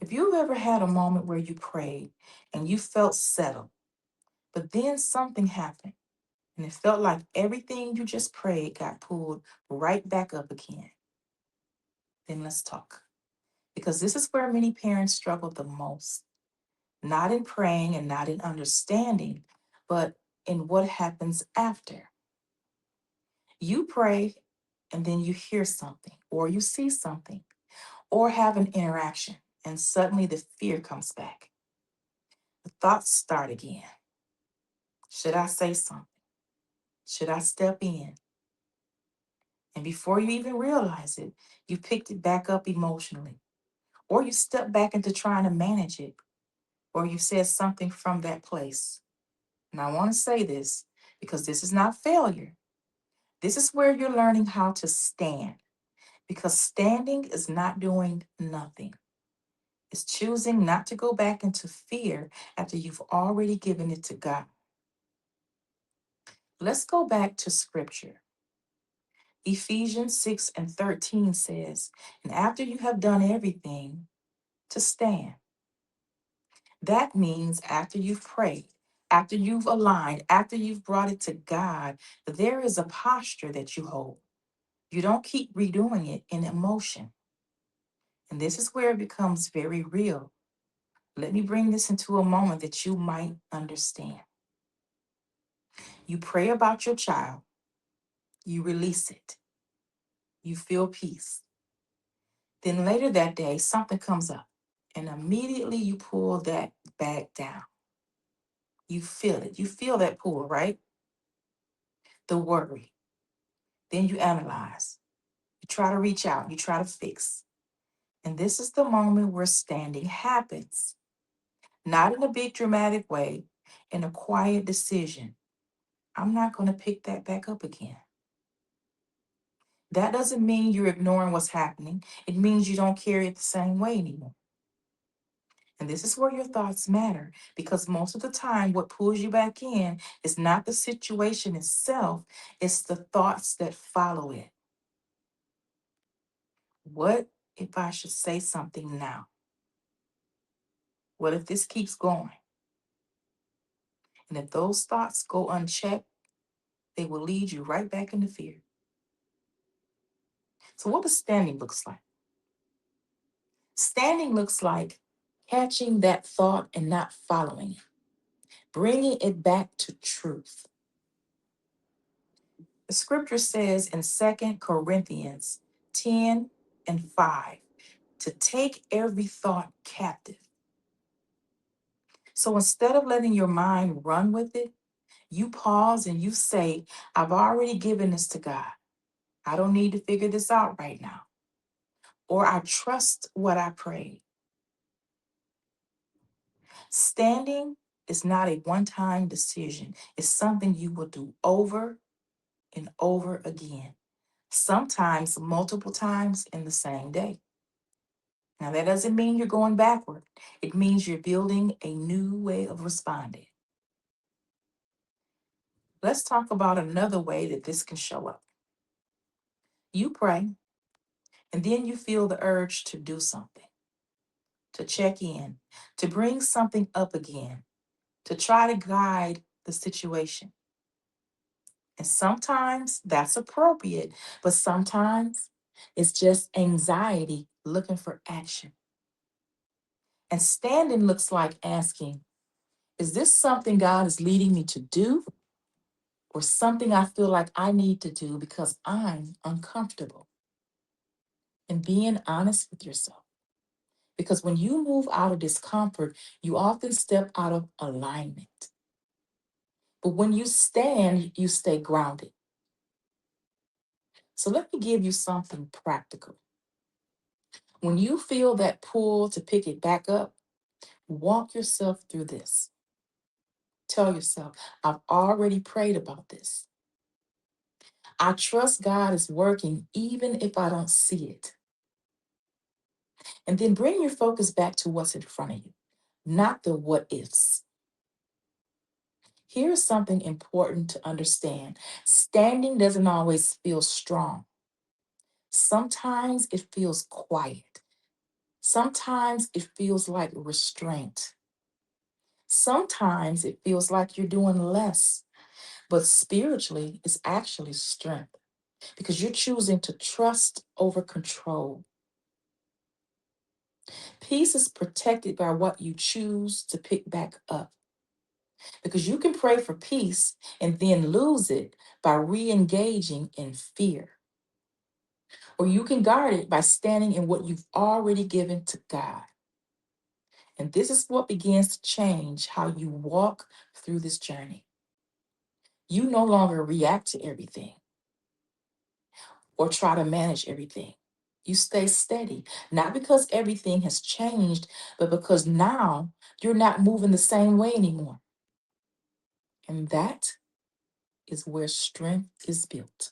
If you've ever had a moment where you prayed and you felt settled, but then something happened and it felt like everything you just prayed got pulled right back up again, then let's talk. Because this is where many parents struggle the most, not in praying and not in understanding, but in what happens after. You pray and then you hear something, or you see something, or have an interaction, and suddenly the fear comes back. The thoughts start again. Should I say something? Should I step in? And before you even realize it, you picked it back up emotionally, or you step back into trying to manage it, or you said something from that place. And I want to say this because this is not failure. This is where you're learning how to stand, because standing is not doing nothing. It's choosing not to go back into fear after you've already given it to God. Let's go back to scripture. Ephesians 6 and 13 says, and after you have done everything, to stand. That means after you've prayed, after you've aligned, after you've brought it to God, there is a posture that you hold. You don't keep redoing it in emotion. And this is where it becomes very real. Let me bring this into a moment that you might understand. You pray about your child, you release it, you feel peace. Then later that day, something comes up, and immediately you pull that back down. You feel it. You feel that pull, right? The worry. Then you analyze. You try to reach out. You try to fix. And this is the moment where standing happens. Not in a big dramatic way, in a quiet decision. I'm not going to pick that back up again. That doesn't mean you're ignoring what's happening. It means you don't carry it the same way anymore. And this is where your thoughts matter, because most of the time, what pulls you back in is not the situation itself, it's the thoughts that follow it. What if I should say something now? What if this keeps going? And if those thoughts go unchecked, they will lead you right back into fear. So, what does standing looks like? Standing looks like catching that thought and not following it, bringing it back to truth. The scripture says in 2 Corinthians 10 and 5 to take every thought captive. So instead of letting your mind run with it, you pause and you say, I've already given this to God. I don't need to figure this out right now. Or I trust what I prayed. Standing is not a one time decision, it's something you will do over and over again, sometimes multiple times in the same day. Now, that doesn't mean you're going backward. It means you're building a new way of responding. Let's talk about another way that this can show up. You pray, and then you feel the urge to do something, to check in, to bring something up again, to try to guide the situation. And sometimes that's appropriate, but sometimes it's just anxiety looking for action. And standing looks like asking, is this something God is leading me to do, or something I feel like I need to do because I'm uncomfortable? And being honest with yourself. Because when you move out of discomfort, you often step out of alignment. But when you stand, you stay grounded. So let me give you something practical. When you feel that pull to pick it back up, walk yourself through this. Tell yourself, I've already prayed about this. I trust God is working even if I don't see it. And then bring your focus back to what's in front of you, not the what ifs. Here's something important to understand: standing doesn't always feel strong, sometimes it feels quiet. Sometimes it feels like restraint. Sometimes it feels like you're doing less, but spiritually, it's actually strength because you're choosing to trust over control. Peace is protected by what you choose to pick back up because you can pray for peace and then lose it by re engaging in fear. Or you can guard it by standing in what you've already given to God. And this is what begins to change how you walk through this journey. You no longer react to everything or try to manage everything. You stay steady, not because everything has changed, but because now you're not moving the same way anymore. And that is where strength is built.